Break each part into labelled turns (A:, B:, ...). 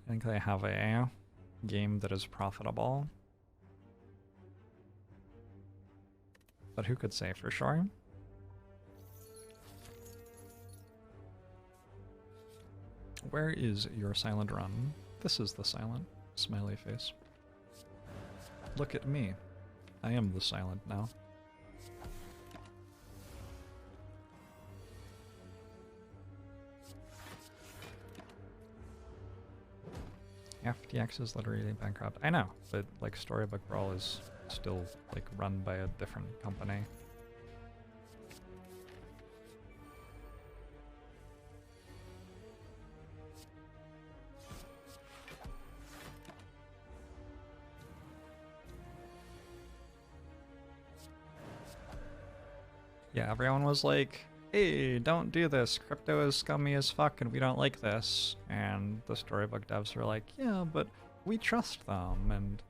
A: I think they have a game that is profitable. But who could say for sure? Where is your silent run? This is the silent smiley face. Look at me. I am the silent now. FTX is literally bankrupt. I know, but like Storybook Brawl is still like run by a different company. Yeah, everyone was like, hey, don't do this. Crypto is scummy as fuck and we don't like this. And the Storybook devs were like, yeah, but we trust them and,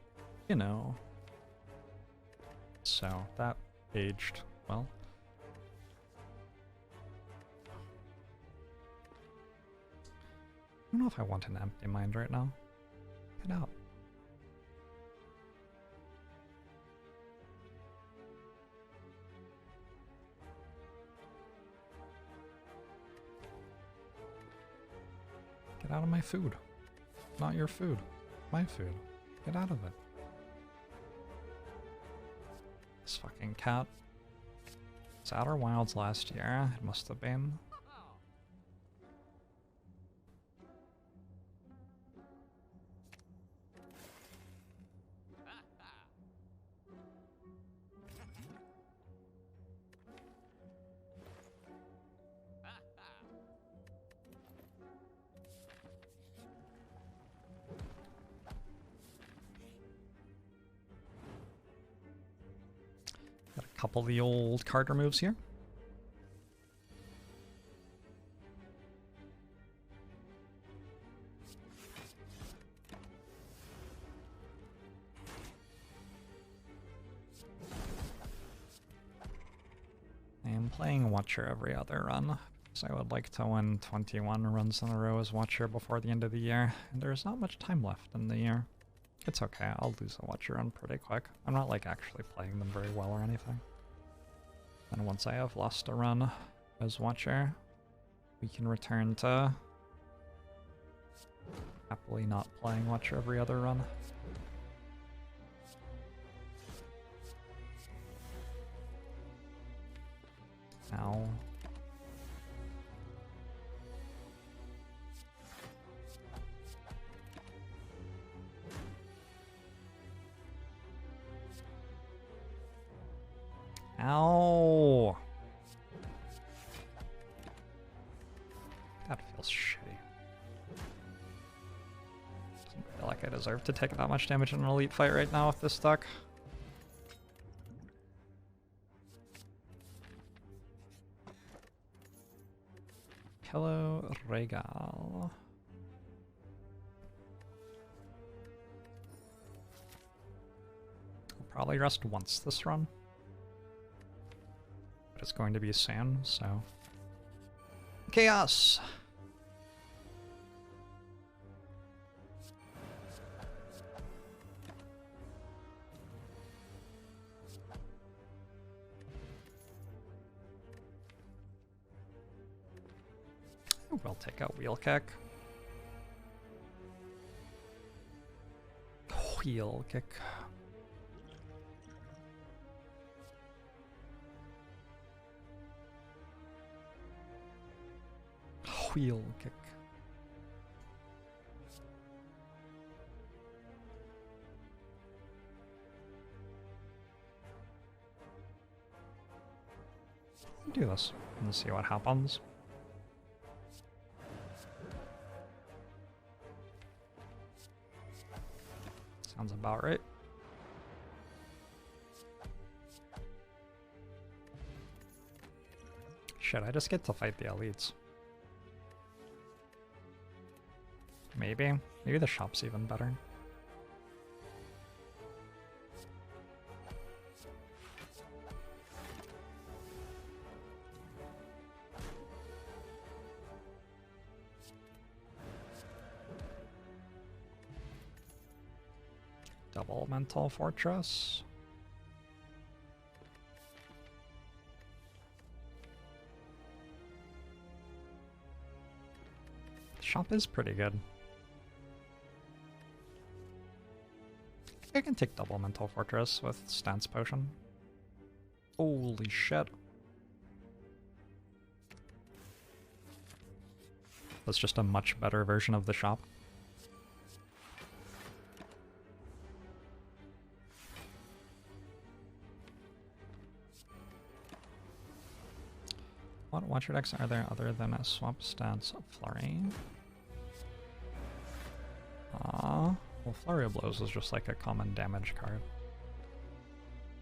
A: you know. So that aged well. I don't know if I want an empty mind right now. Get out. Get out of my food. Not your food. My food. Get out of it. This fucking cat. It's Outer Wilds last year. It must have been. Got a couple of the old card removes here. I am playing Watcher every other run, so I would like to win 21 runs in a row as Watcher before the end of the year, and there's not much time left in the year. It's okay, I'll lose a Watcher run pretty quick. I'm not like actually playing them very well or anything. And once I have lost a run as Watcher, we can return to happily not playing Watcher every other run. Ow. Ow! That feels shitty. Doesn't feel like I deserve to take that much damage in an elite fight right now with this deck. Hello, Regal. I'll probably rest once this run. But it's going to be soon, so... Chaos! We'll take out Wheel Kick. Wheel Kick. Wheel Kick. Do this and see what happens. Sounds about right. Shit, I just get to fight the elites. Maybe. Maybe the shop's even better. double mental fortress. The shop is pretty good. I can take double mental fortress with stance potion. Holy shit. That's just a much better version of the shop. What Watcher decks are there other than a swap stance flurry? Well, Flurry of Blows is just like a common damage card.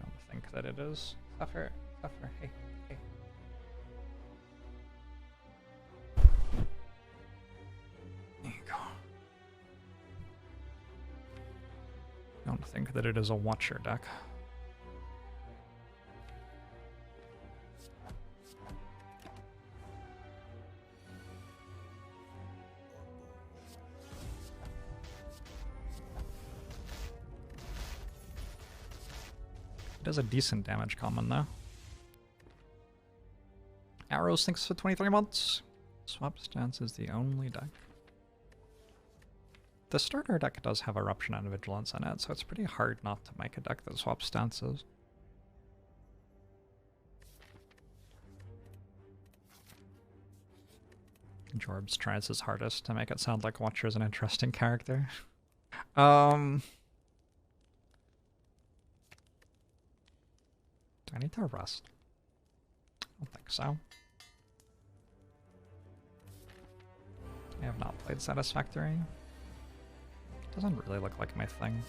A: I don't think that it is. Suffer, hey, hey. There you go. I don't think that it is a Watcher deck. It does a decent damage common though. Arrows thanks for 23 months. Swap stance is the only deck. The starter deck does have Eruption and Vigilance in it, so it's pretty hard not to make a deck that swaps stances. Jorbs tries his hardest to make it sound like Watcher is an interesting character. Do I need to rest? I don't think so. I have not played Satisfactory. Doesn't really look like my thing.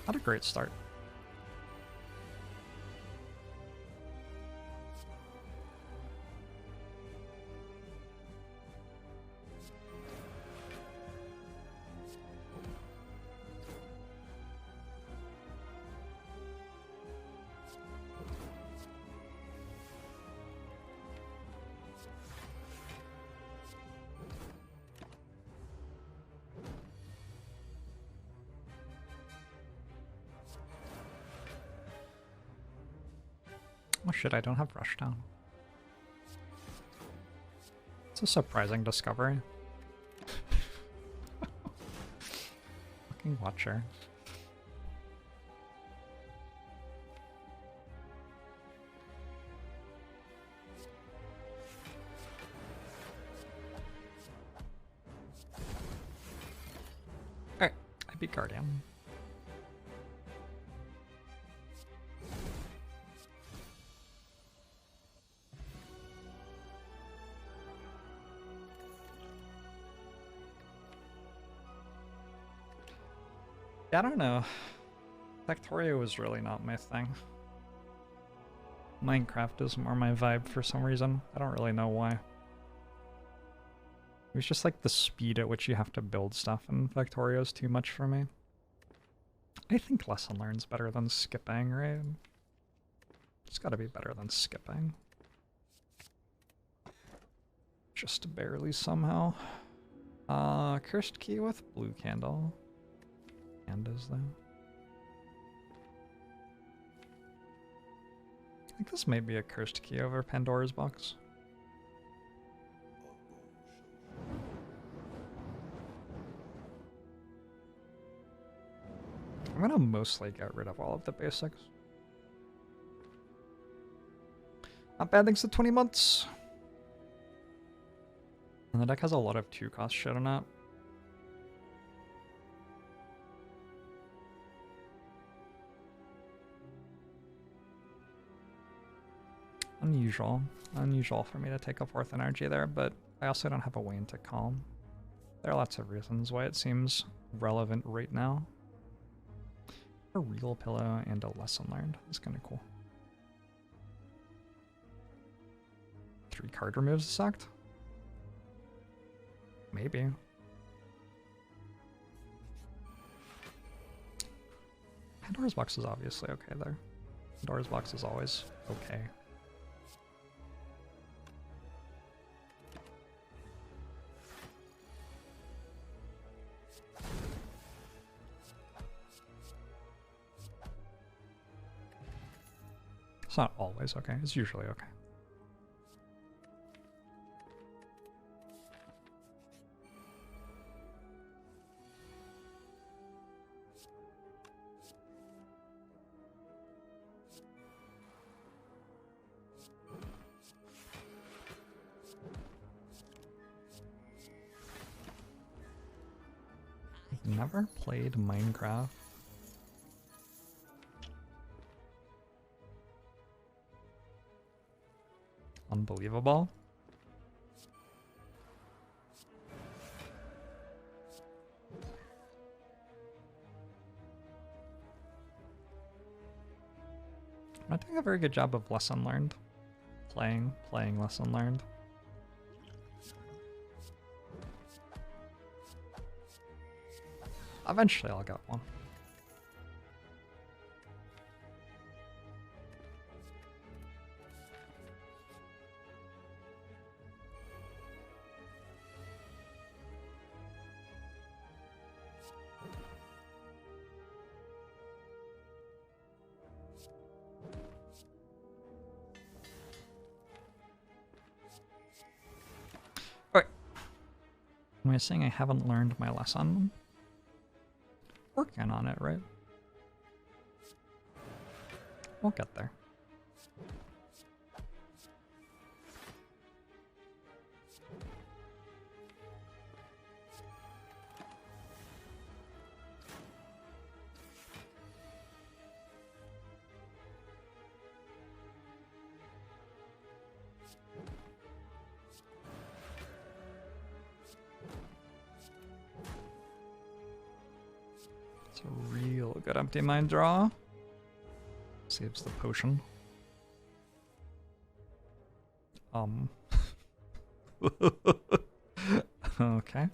A: Not a great start. Oh shit, I don't have Rushdown. It's a surprising discovery. Fucking Watcher. Alright, I beat Guardian. I don't know. Factorio was really not my thing. Minecraft is more my vibe for some reason. I don't really know why. It was just like the speed at which you have to build stuff in Factorio is too much for me. I think Lesson Learned's better than skipping, right? It's gotta be better than skipping. Just barely somehow. Cursed Key with blue candle. Pandas though. I think this may be a cursed key over Pandora's box. I'm gonna mostly get rid of all of the basics. Not bad thanks to 20 months. And the deck has a lot of 2-cost shit on it. Unusual for me to take a 4th energy there, but I also don't have a Wayne to calm. There are lots of reasons why it seems relevant right now. A real pillow and a lesson learned. That's kind of cool. 3 card removes sucked? Maybe. Doors box is obviously okay there. Doors box is always okay. It's not always okay, it's usually okay. Never played Minecraft. Unbelievable. I'm not doing a very good job of lesson learned. Playing lesson learned. Eventually I'll get one. Alright. Am I saying I haven't learned my lesson? Working on it, right? We'll get there. It's a real good empty mind draw. Saves the potion. Okay. I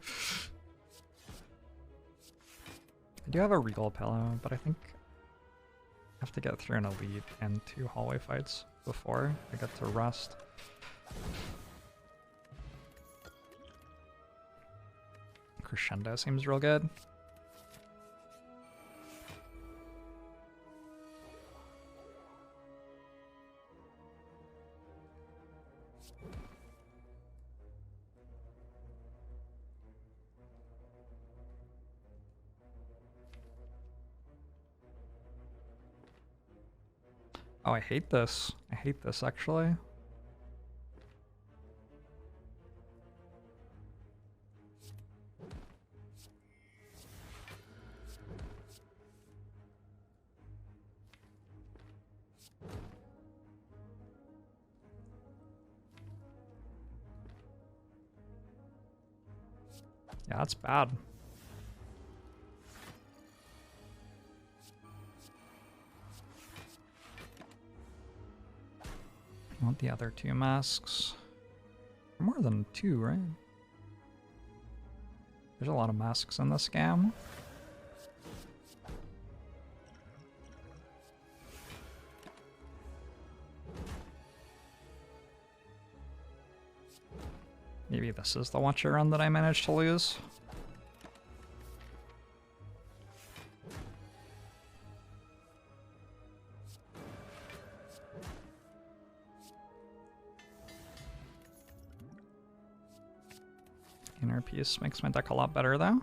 A: do have a regal pillow, but I think I have to get through an elite and 2 hallway fights before I get to rest. Crescendo seems real good. Oh, I hate this. I hate this, actually. Yeah, that's bad. I want the other 2 masks. More than 2, right? There's a lot of masks in this scam. Maybe this is the Watcher Run that I managed to lose. Inner piece makes my deck a lot better though.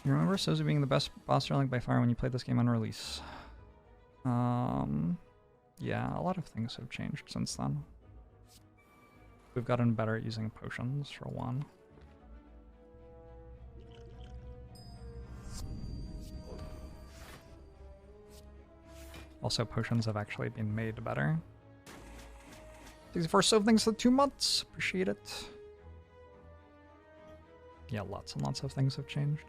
A: You remember Sozu being the best boss Relic by far when you played this game on release? Yeah, a lot of things have changed since then. We've gotten better at using potions, for one. Also, potions have actually been made better. 64 so thanks for 2 months. Appreciate it. Yeah, lots and lots of things have changed.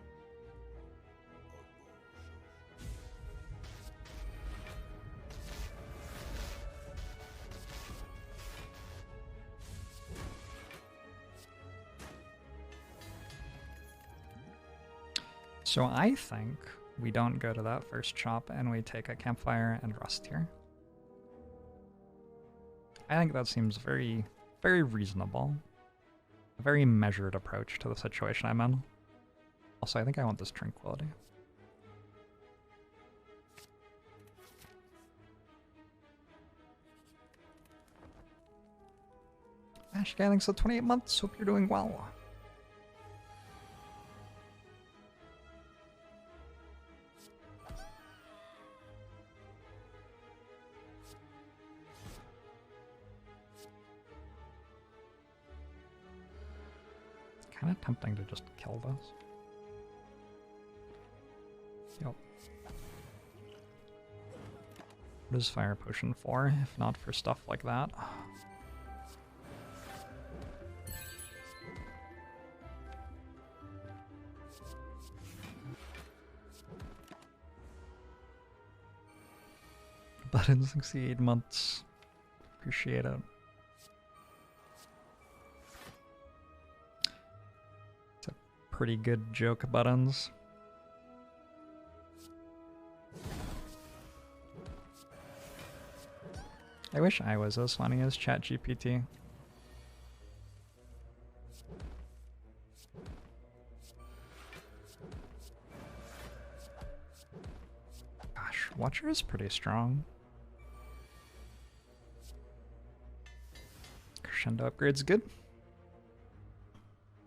A: So I think we don't go to that first shop and we take a campfire and rest here. I think that seems very, very reasonable. A very measured approach to the situation I'm in. Also, I think I want this tranquility. Ash, thanks for 28 months. Hope you're doing well. It's kind of tempting to just kill this. Yep. What is Fire Potion for, if not for stuff like that? But in 68 months. Appreciate it. It's a pretty good joke, Buttons. I wish I was as funny as ChatGPT. Gosh, Watcher is pretty strong. Crescendo upgrade's good.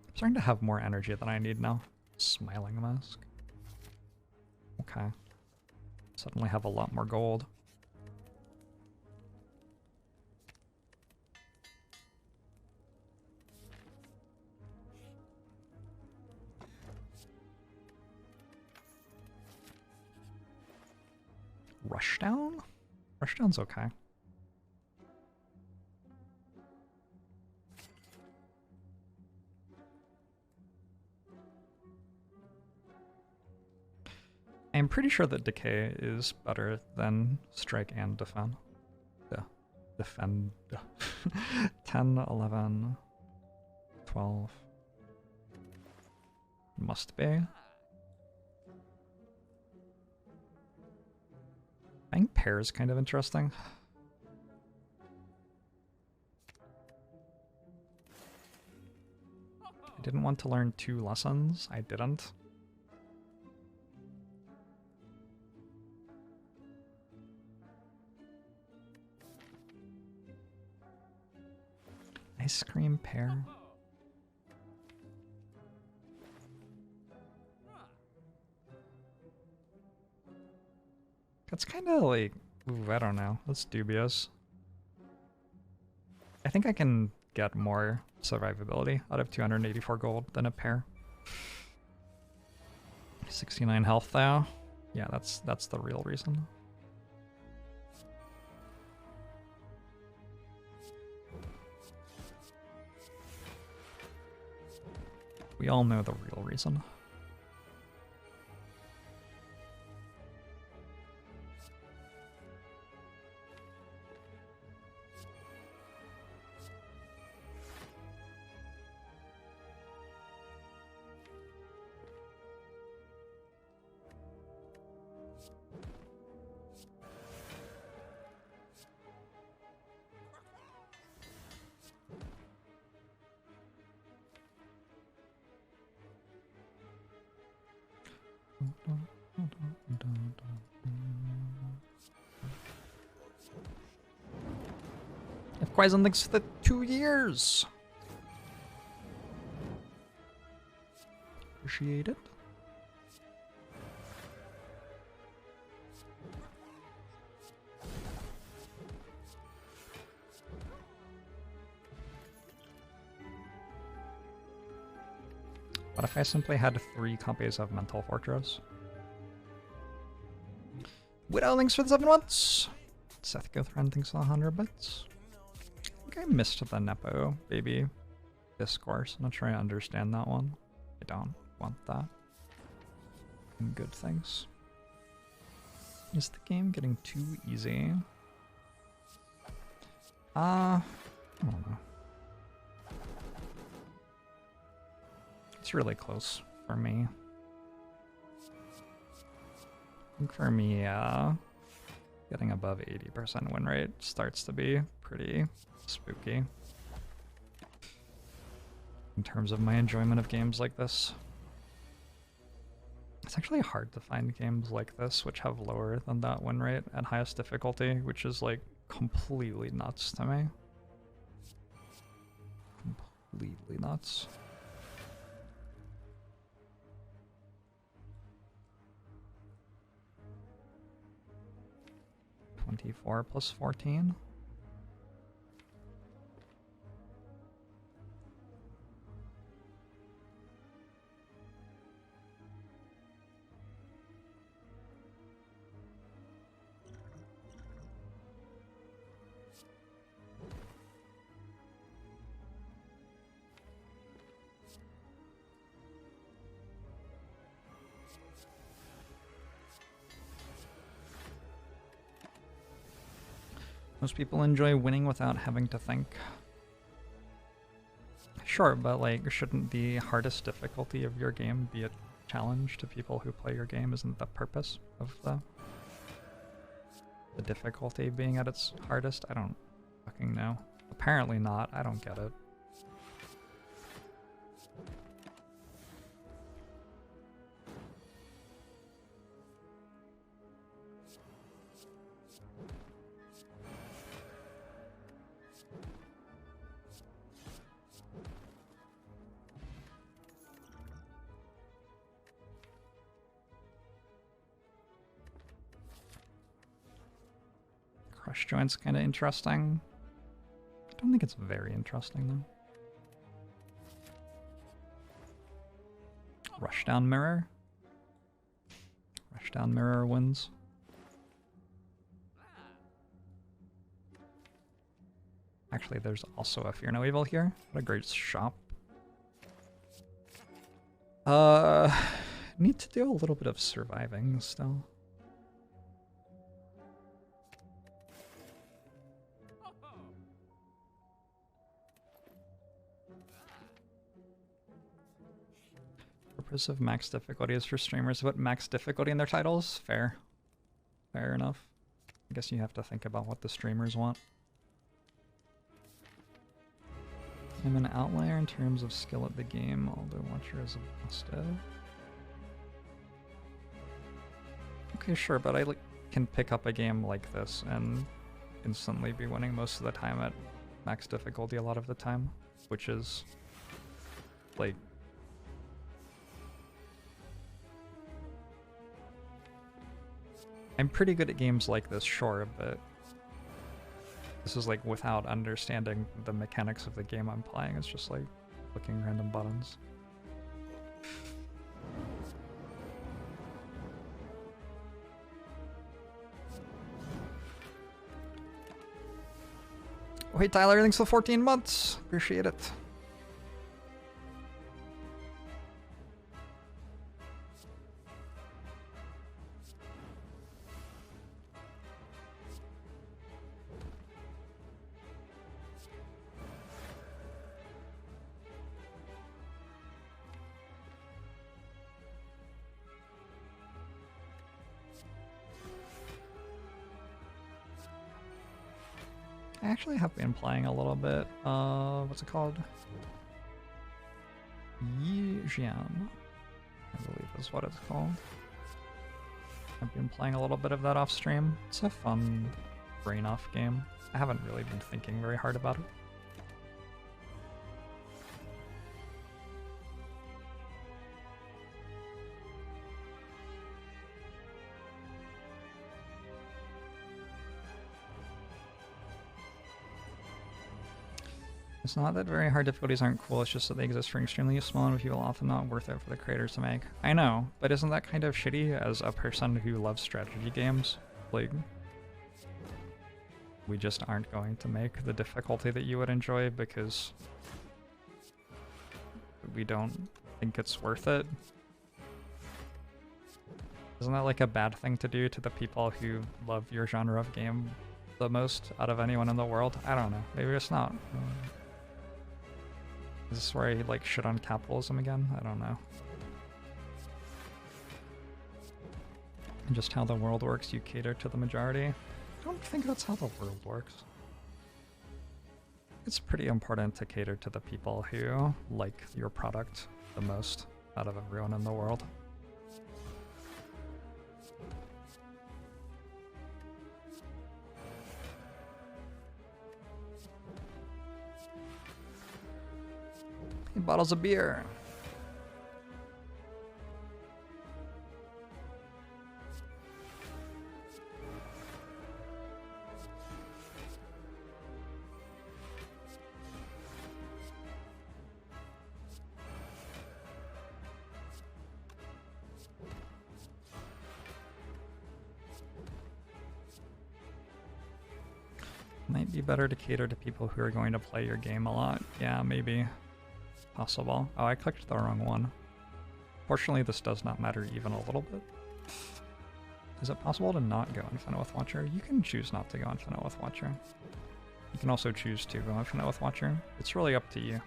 A: I'm starting to have more energy than I need now. Smiling Mask. Okay. Suddenly have a lot more gold. Rushdown? Rushdown's okay. I'm pretty sure that Decay is better than Strike and Defend. Yeah. Defend. 10, 11, 12. Must be. I think Pair is kind of interesting. I didn't want to learn 2 lessons. I didn't. Ice cream pear. That's kind of like, ooh, I don't know. That's dubious. I think I can get more survivability out of 284 gold than a pear. 69 health though. Yeah, that's the real reason. We all know the real reason. Quaison, thanks for the 2 years. Appreciate it. What if I simply had 3 copies of Mental Fortress? Widow, thanks for the 7 months. Seth Gothran, thanks for the 100 bits. I think I missed the Nepo baby discourse. I'm not sure I understand that one. I don't want that. Good things. Is the game getting too easy? I don't know. It's really close for me. I think for me, getting above 80% win rate starts to be pretty spooky in terms of my enjoyment of games like this. It's actually hard to find games like this which have lower than that win rate at highest difficulty, which is like completely nuts to me. Completely nuts. (24 plus 14). Most people enjoy winning without having to think. Sure, but like, shouldn't the hardest difficulty of your game be a challenge to people who play your game? Isn't the purpose of the difficulty being at its hardest? I don't fucking know. Apparently not. I don't get it. Crush joint's kind of interesting. I don't think it's very interesting though. Rushdown mirror. Rushdown mirror wins. Actually, there's also a Fear No Evil here. What a great shop. Need to do a little bit of surviving still. Purpose of max difficulty is for streamers to put max difficulty in their titles. Fair. Fair enough. I guess you have to think about what the streamers want. I'm an outlier in terms of skill at the game, although Watcher is a busted. Okay, sure, but I can pick up a game like this and instantly be winning most of the time at max difficulty a lot of the time, which is like I'm pretty good at games like this, sure, but this is like without understanding the mechanics of the game I'm playing. It's just like clicking random buttons. Wait, Tyler, thanks for 14 months. Appreciate it. I actually have been playing a little bit, what's it called? Yijian, I believe is what it's called. I've been playing a little bit of that off stream. It's a fun brain off game. I haven't really been thinking very hard about it. It's not that very hard difficulties aren't cool, it's just that they exist for extremely small and people often not worth it for the creators to make. I know, but isn't that kind of shitty as a person who loves strategy games? Like, we just aren't going to make the difficulty that you would enjoy because we don't think it's worth it? Isn't that like a bad thing to do to the people who love your genre of game the most out of anyone in the world? I don't know. Maybe it's not. Is this where I like shit on capitalism again? I don't know. And just how the world works, you cater to the majority. I don't think that's how the world works. It's pretty important to cater to the people who like your product the most out of everyone in the world. Hey, bottles of beer. Might be better to cater to people who are going to play your game a lot. Yeah, maybe. Possible. Oh, I clicked the wrong one. Fortunately, this does not matter even a little bit. Is it possible to not go Infinite with Watcher? You can choose not to go Infinite with Watcher. You can also choose to go Infinite with Watcher. It's really up to you.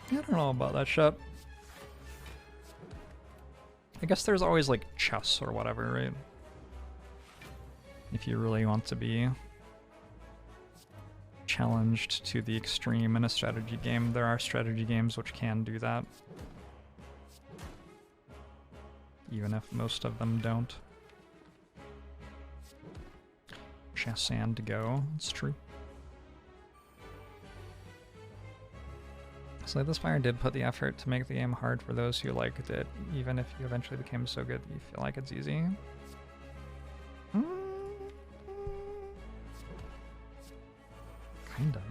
A: I don't know about that shit. I guess there's always like chess or whatever, right? If you really want to be challenged to the extreme in a strategy game, there are strategy games which can do that. Even if most of them don't. Chess and Go, it's true. So the Spire did put the effort to make the game hard for those who liked it, even if you eventually became so good that you feel like it's easy. Kinda.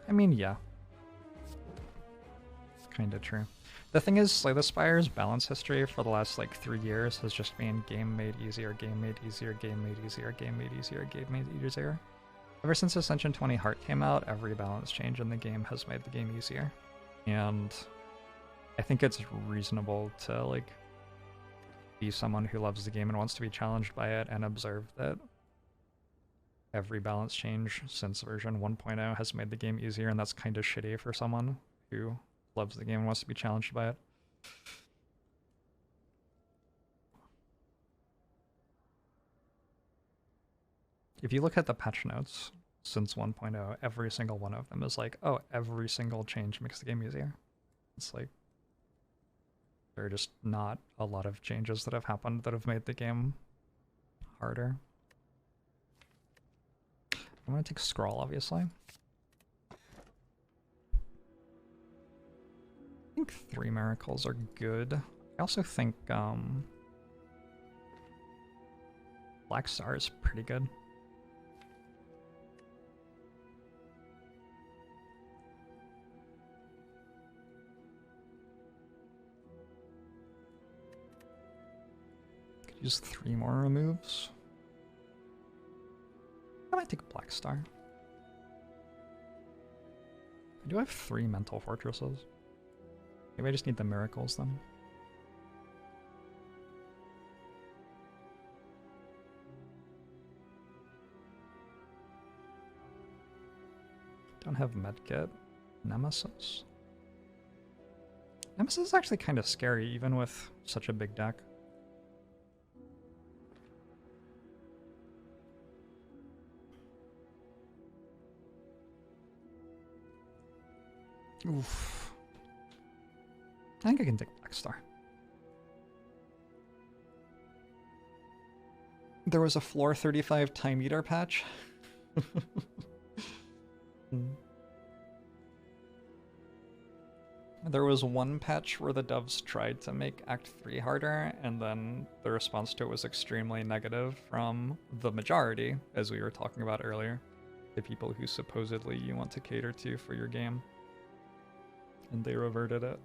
A: I mean, yeah. Kinda true. The thing is, like, the Spire's balance history for the last, like, 3 years has just been game made easier, game made easier, game made easier, game made easier, game made easier. Ever since Ascension 20 Heart came out, every balance change in the game has made the game easier. And I think it's reasonable to, like, be someone who loves the game and wants to be challenged by it and observe that every balance change since version 1.0 has made the game easier, and that's kind of shitty for someone who loves the game and wants to be challenged by it. If you look at the patch notes since 1.0, every single one of them is like, oh, every single change makes the game easier. It's like, there are just not a lot of changes that have happened that have made the game harder. I'm gonna take Scroll, obviously. I think 3 miracles are good. I also think Black Star is pretty good. Could use 3 more removes. I might take Black Star. I do have 3 mental fortresses. Maybe I just need the miracles then. Don't have Medkit. Nemesis. Nemesis is actually kind of scary, even with such a big deck. Oof. I think I can take Black Star. There was a floor 35 time eater patch. There was one patch where the devs tried to make Act 3 harder, and then the response to it was extremely negative from the majority, as we were talking about earlier. The people who supposedly you want to cater to for your game. And they reverted it.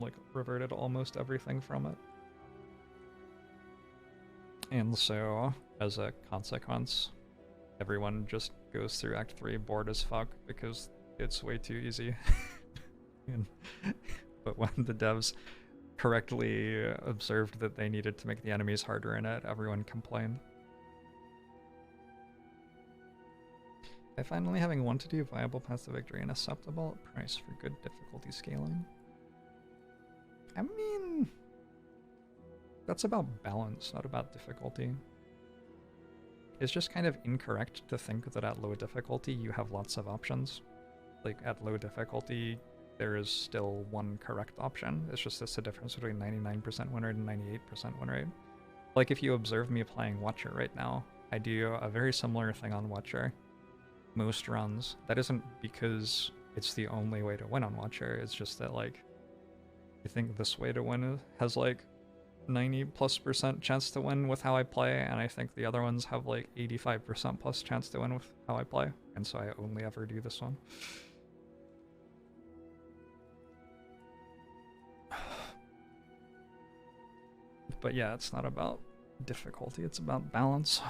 A: Like, reverted almost everything from it. And so, as a consequence, everyone just goes through Act 3 bored as fuck because it's way too easy. But when the devs correctly observed that they needed to make the enemies harder in it, everyone complained. By finally having one to do viable paths to victory and acceptable price for good difficulty scaling. I mean, that's about balance, not about difficulty. It's just kind of incorrect to think that at low difficulty you have lots of options. Like, at low difficulty, there is still one correct option. It's just the difference between 99% win rate and 98% win rate. Like, if you observe me playing Watcher right now, I do a very similar thing on Watcher. Most runs. That isn't because it's the only way to win on Watcher, it's just that, like, I think this way to win has, like, 90+% chance to win with how I play, and I think the other ones have, like, 85% plus chance to win with how I play, and so I only ever do this one. But yeah, it's not about difficulty, it's about balance.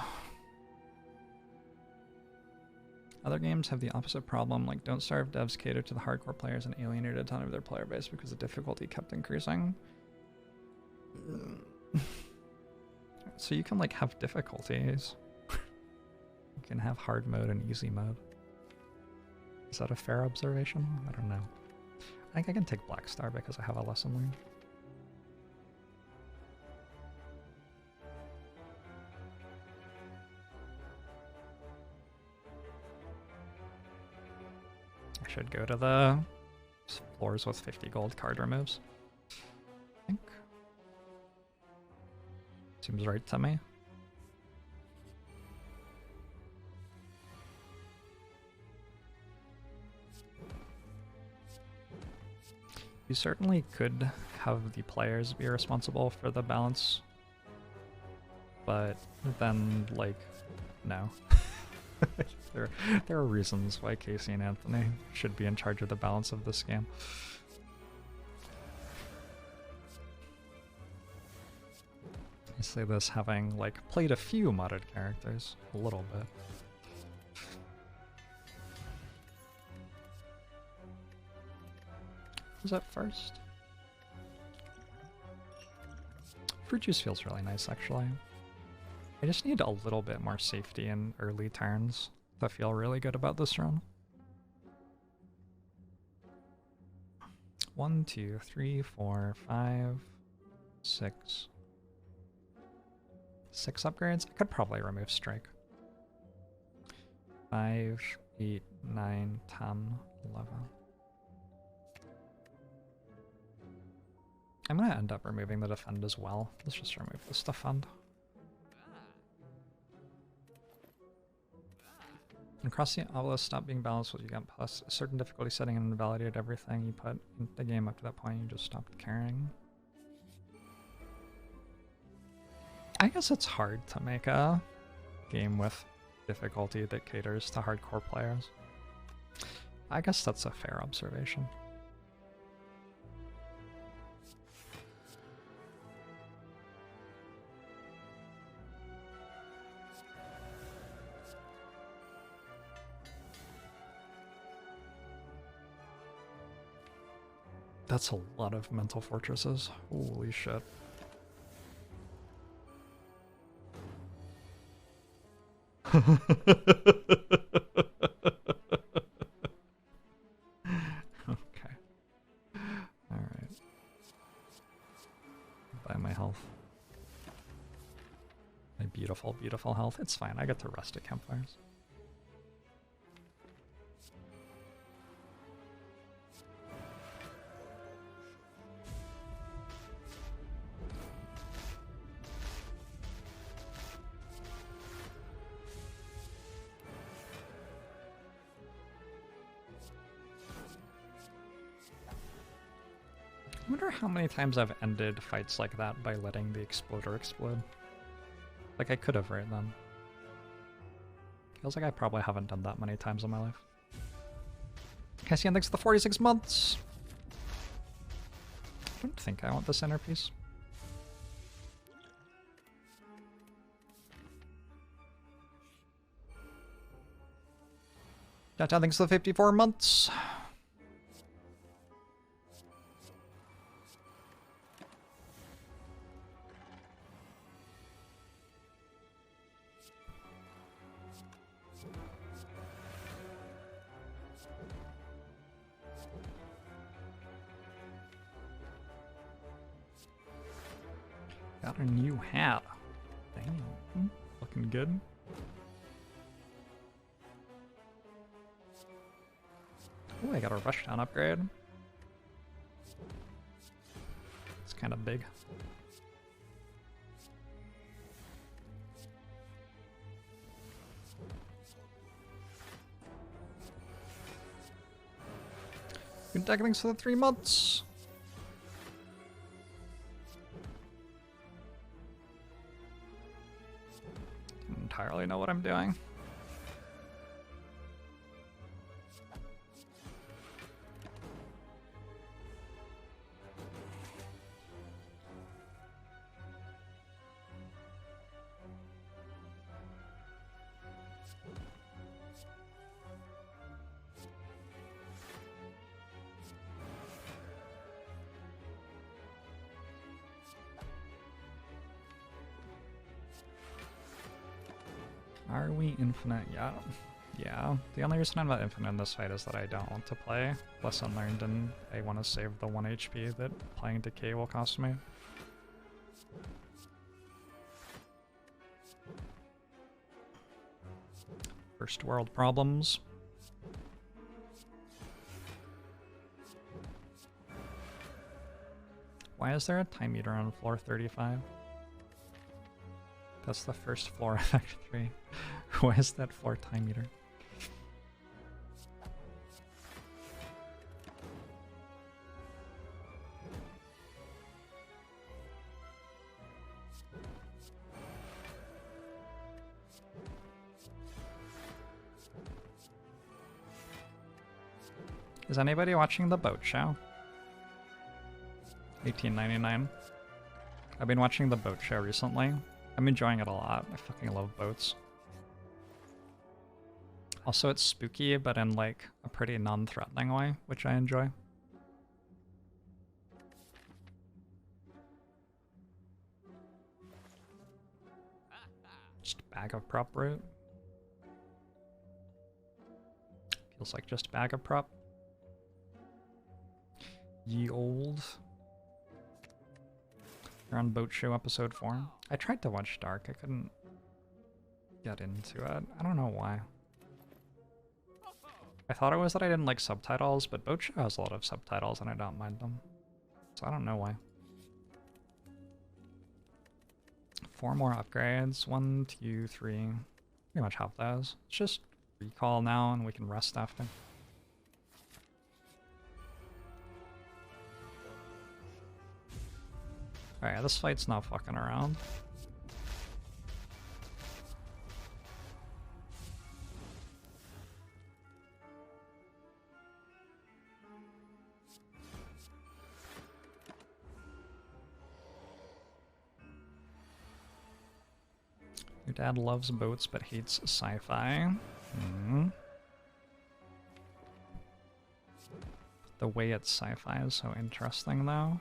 A: Other games have the opposite problem, like Don't Starve devs cater to the hardcore players and alienated a ton of their player base because the difficulty kept increasing. So you can, like, have difficulties. You can have hard mode and easy mode. Is that a fair observation? I don't know. I think I can take Black Star because I have a lesson learned. I should go to the floors with 50 gold card removes. I think. Seems right to me. You certainly could have the players be responsible for the balance, but then, like, no. There are reasons why Casey and Anthony should be in charge of the balance of this game. I say this having, like, played a few modded characters, a little bit. Was that first? Fruit juice feels really nice, actually. I just need a little bit more safety in early turns to feel really good about this run. 1, 2, 3, 4, 5, 6. 6 upgrades? I could probably remove Strike. 5, 8, 9, 10, 11. I'm gonna end up removing the Defend as well. Let's just remove this Defend. And cross the obelisk, stop being balanced what you got plus a certain difficulty setting and invalidate everything you put in the game. Up to that point, you just stopped caring. I guess it's hard to make a game with difficulty that caters to hardcore players. I guess that's a fair observation. That's a lot of mental fortresses. Holy shit. Okay. Alright. Buy my health. My beautiful, beautiful health. It's fine, I get to rest at campfires. I wonder how many times I've ended fights like that by letting the exploder explode. Like, I could have right then. Feels like I probably haven't done that many times in my life. Cassian, thanks for the 46 months! I don't think I want the centerpiece. Thanks for the 54 months. Got a new hat. Damn. Looking good. Ooh, I got a rushdown upgrade. It's kind of big. Good thanks for the 3 months. Don't entirely know what I'm doing. Are we infinite? Yeah. The only reason I'm not infinite in this fight is that I don't want to play. Lesson learned, and I want to save the 1 HP that playing Decay will cost me. First world problems. Why is there a time meter on floor 35? That's the first floor of Act 3. Why is that floor time meter? Is anybody watching the boat show? 1899. I've been watching the boat show recently. I'm enjoying it a lot. I fucking love boats. Also, it's spooky, but in like a pretty non-threatening way, which I enjoy. Just bag of prop root. Feels like just bag of prop. Ye old. You're on Boat Show episode 4. I tried to watch Dark. I couldn't get into it. I don't know why. I thought it was that I didn't like subtitles, but Boat Show has a lot of subtitles and I don't mind them. So I don't know why. 4 more upgrades. 1, 2, 3. Pretty much have those. It's just recall now and we can rest after. Alright, this fight's not fucking around. Your dad loves boats but hates sci-fi. The way it's sci-fi is so interesting though.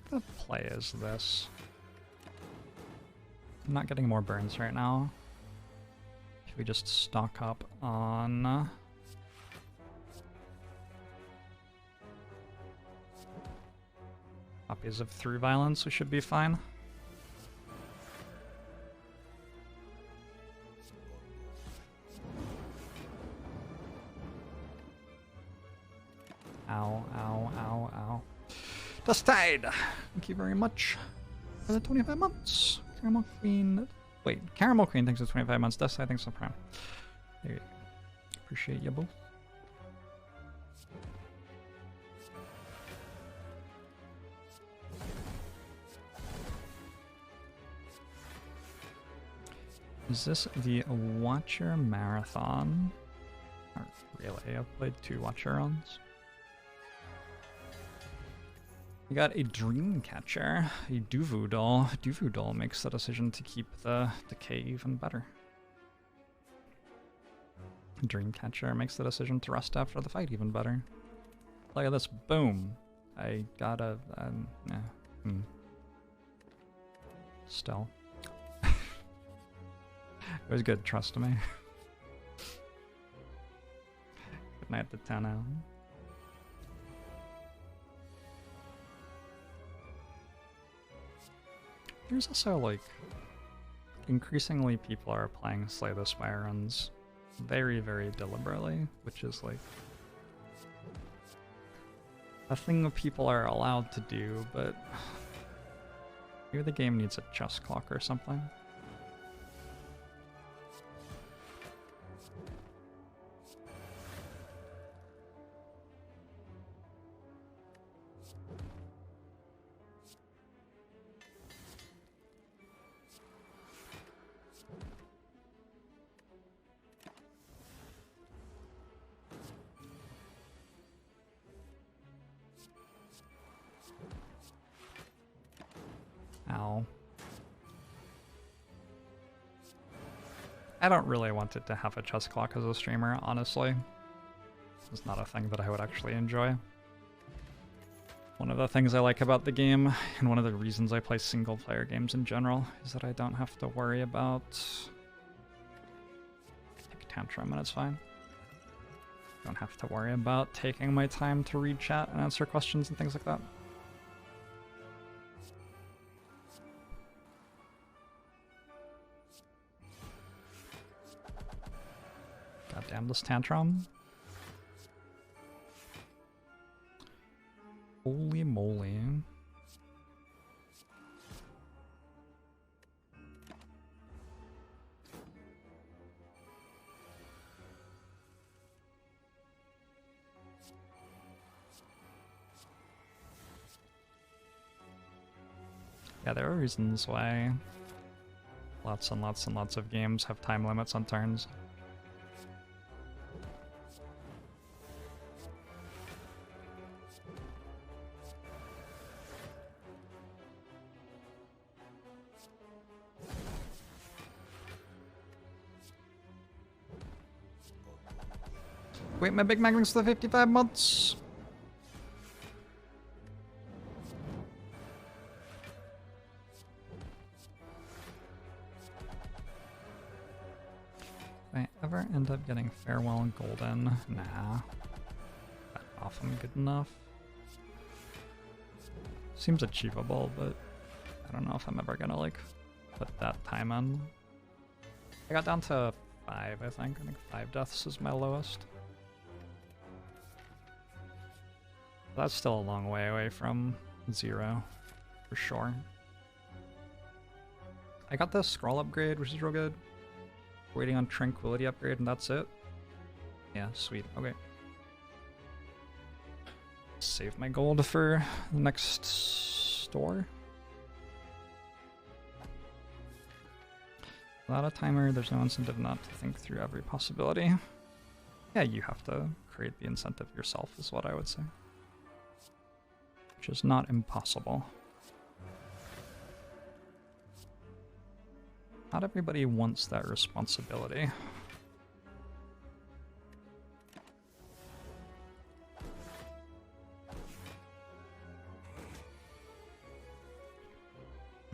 A: What play is this? I'm not getting more burns right now. Should we just stock up on... copies of Through Violence? We should be fine. Ow, ow, ow, ow. Dustide! Thank you very much for the 25 months. Caramel Queen. Wait, Caramel Queen thanks for 25 months. Dustide thanks for Prime. There you go. Appreciate you both. Is this the Watcher Marathon? Not really, I've played 2 Watcher runs. We got a Dreamcatcher, a Duvoodle. Duvoodle makes the decision to keep the decay even better. Dreamcatcher makes the decision to rest after the fight even better. Look at this, boom. I got a, Still. It was good, trust me. Good night to 10 out. There's also, like, increasingly people are playing Slay the Spire runs very, very deliberately, which is, like, a thing that people are allowed to do, but maybe the game needs a chess clock or something. Ow. I don't really want it to have a chess clock as a streamer, honestly. It's not a thing that I would actually enjoy. One of the things I like about the game, and one of the reasons I play single-player games in general, is that I don't have to worry about... Take a tantrum and it's fine. Don't have to worry about taking my time to read chat and answer questions and things like that. Goddamn this tantrum. Holy moly. Yeah, there are reasons why lots and lots and lots of games have time limits on turns. Wait, my Big Mac rings to 55 months. If I ever end up getting Farewell and Golden, nah. That often good enough. Seems achievable, but I don't know if I'm ever gonna, like, put that time on. I got down to 5, I think. I think 5 deaths is my lowest. That's still a long way away from 0, for sure. I got the scroll upgrade, which is real good. Waiting on Tranquility upgrade, and that's it. Yeah, sweet. Okay. Save my gold for the next store. Without a timer, there's no incentive not to think through every possibility. Yeah, you have to create the incentive yourself, is what I would say. Which is not impossible. Not everybody wants that responsibility.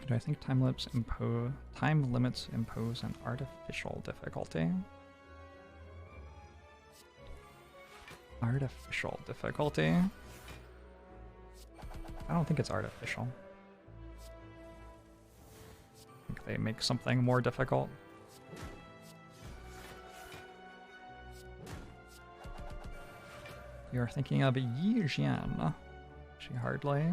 A: Do I think time limits impose an artificial difficulty? Artificial difficulty? I don't think it's artificial. I think they make something more difficult. You're thinking of Yi Jian. She hardly.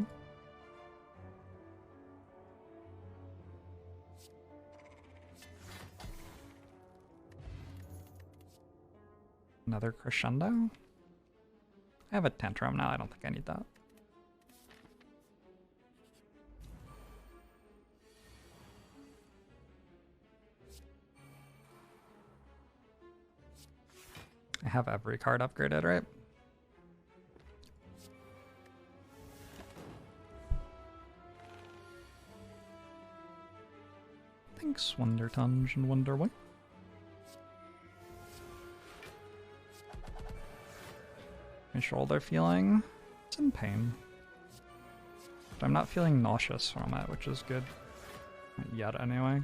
A: Another crescendo? I have a tantrum now, I don't think I need that. I have every card upgraded, right? Thanks, Wonder Tunge and Wonder Boy. My shoulder feeling, it's in pain. But I'm not feeling nauseous from it, which is good. Not yet, anyway.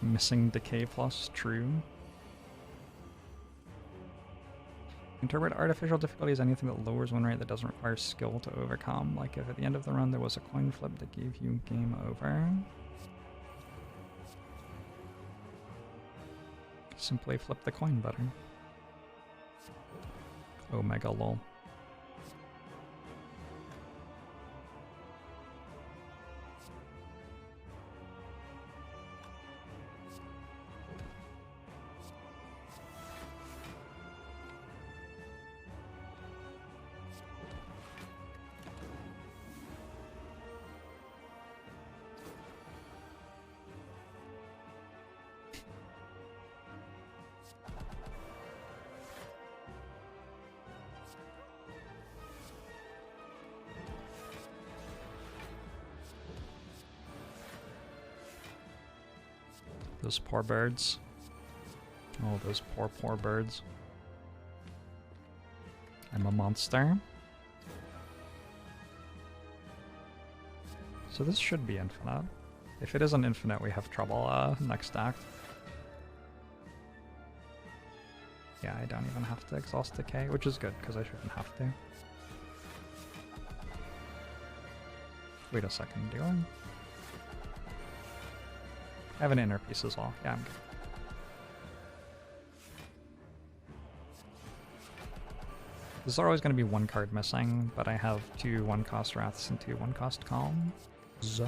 A: Missing decay plus, true. Interpret artificial difficulty as anything that lowers win rate that doesn't require skill to overcome. Like if at the end of the run there was a coin flip that gave you game over. Simply flip the coin better. Omega lol. Those poor birds. Oh, those poor, poor birds. I'm a monster. So this should be infinite. If it isn't infinite, we have trouble next act. Yeah, I don't even have to exhaust decay, which is good, because I shouldn't have to. Wait a second, do I? I have an inner piece as well. Yeah, I'm good. There's always going to be one card missing, but I have 2 1-cost Wraths and 2 1-cost Calms. So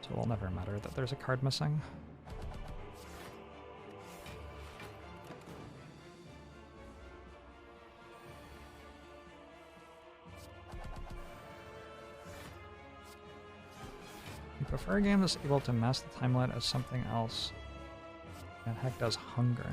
A: it'll never matter that there's a card missing. You prefer a game that's able to mask the time limit as something else. That heck does hunger.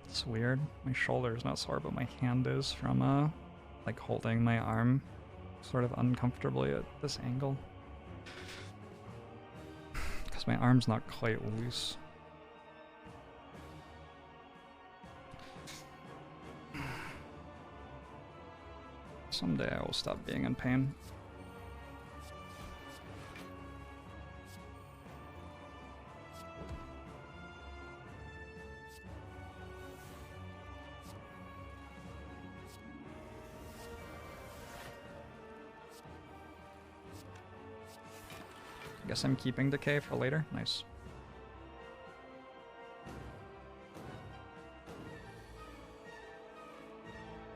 A: It's weird. My shoulder is not sore, but my hand is from, like, holding my arm sort of uncomfortably at this angle. Because my arm's not quite loose. Someday I will stop being in pain. Guess I'm keeping decay for later. Nice.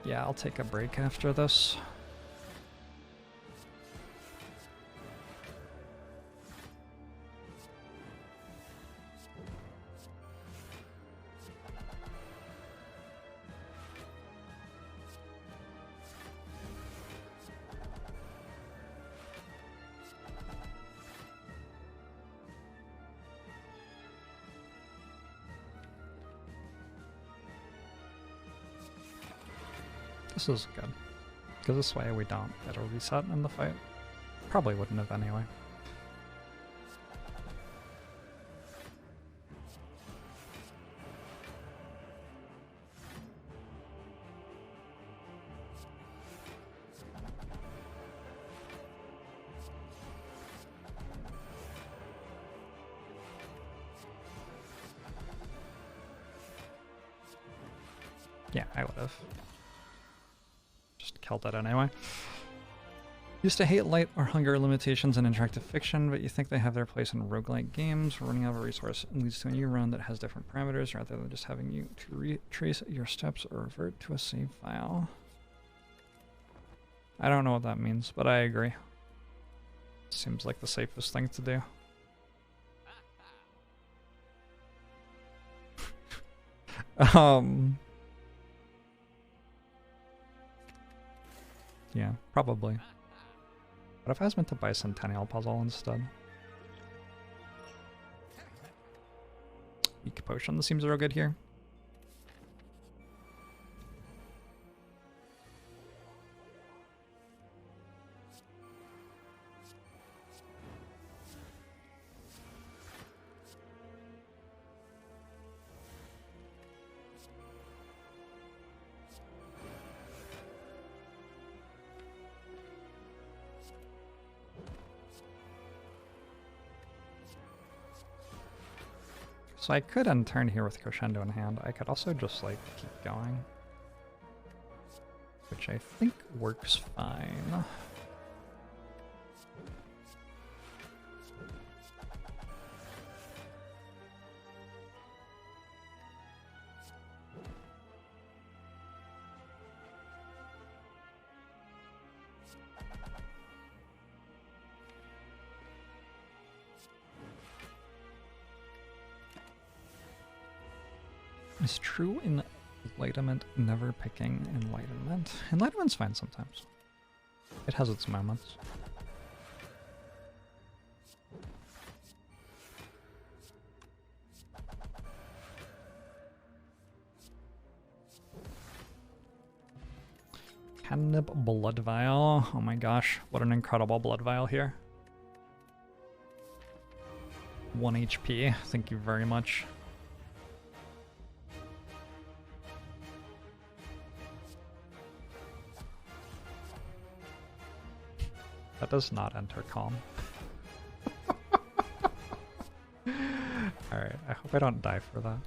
A: Yeah, I'll take a break after this. This is good, because this way we don't get a reset in the fight. Probably wouldn't have anyway. Yeah, I would have. Just killed it anyway. Used to hate light or hunger limitations in interactive fiction, but you think they have their place in roguelike games. Running out of a resource leads to a new run that has different parameters rather than just having you to retrace your steps or revert to a save file. I don't know what that means, but I agree. Seems like the safest thing to do. Yeah, probably. What if I was meant to buy Centennial Puzzle instead? Weak Potion seems real good here. So I could end turn here with Crescendo in hand. I could also just, like, keep going. Which I think works fine. Is true enlightenment never picking enlightenment? Enlightenment's fine sometimes. It has its moments. Catnip Blood Vial. Oh my gosh, what an incredible Blood Vial here. 1 HP, thank you very much. That does not enter calm. Alright, I hope I don't die for that.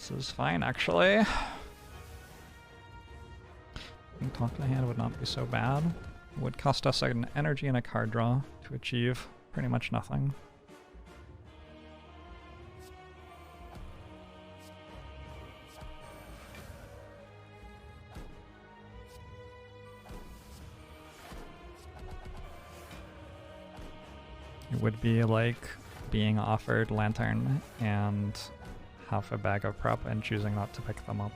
A: This is fine, actually. I think Talk to the Hand would not be so bad. It would cost us an energy and a card draw to achieve pretty much nothing. It would be like being offered Lantern and half a bag of prep and choosing not to pick them up.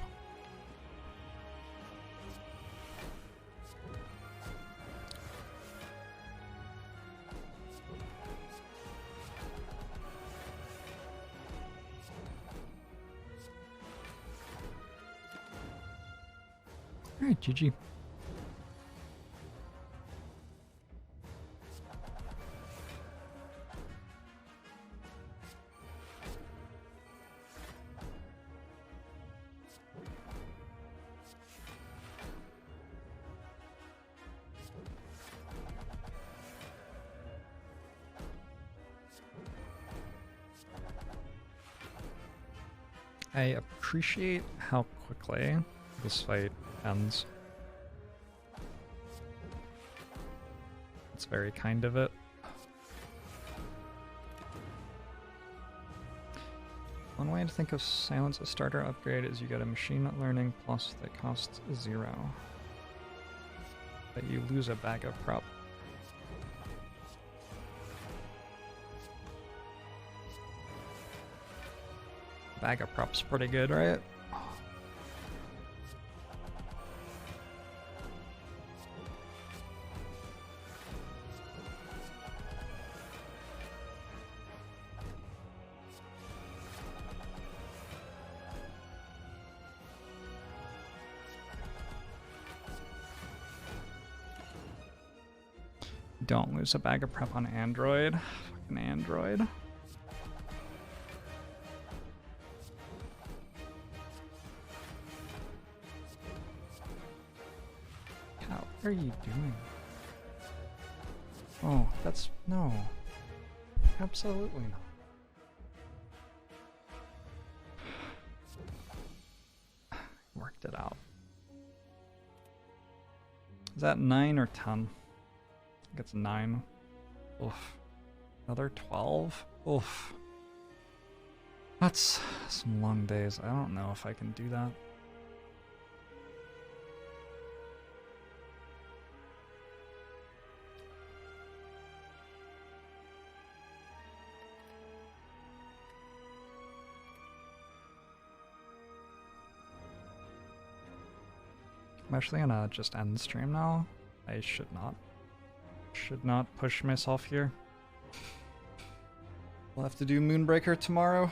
A: Alright, GG. I appreciate how quickly this fight ends. It's very kind of it. One way to think of Silence a starter upgrade is you get a machine learning plus that costs 0. But you lose a bag of prop. Bag of prop's pretty good, right? Don't lose a bag of prep on Android. Fucking Android. What are you doing? Oh, that's... no. Absolutely not. Worked it out. Is that 9 or 10? I think it's 9. Oof. Another 12? Oof. That's some long days. I don't know if I can do that. I'm actually gonna just end the stream now. I should not. Should not push myself here. We'll have to do Moonbreaker tomorrow.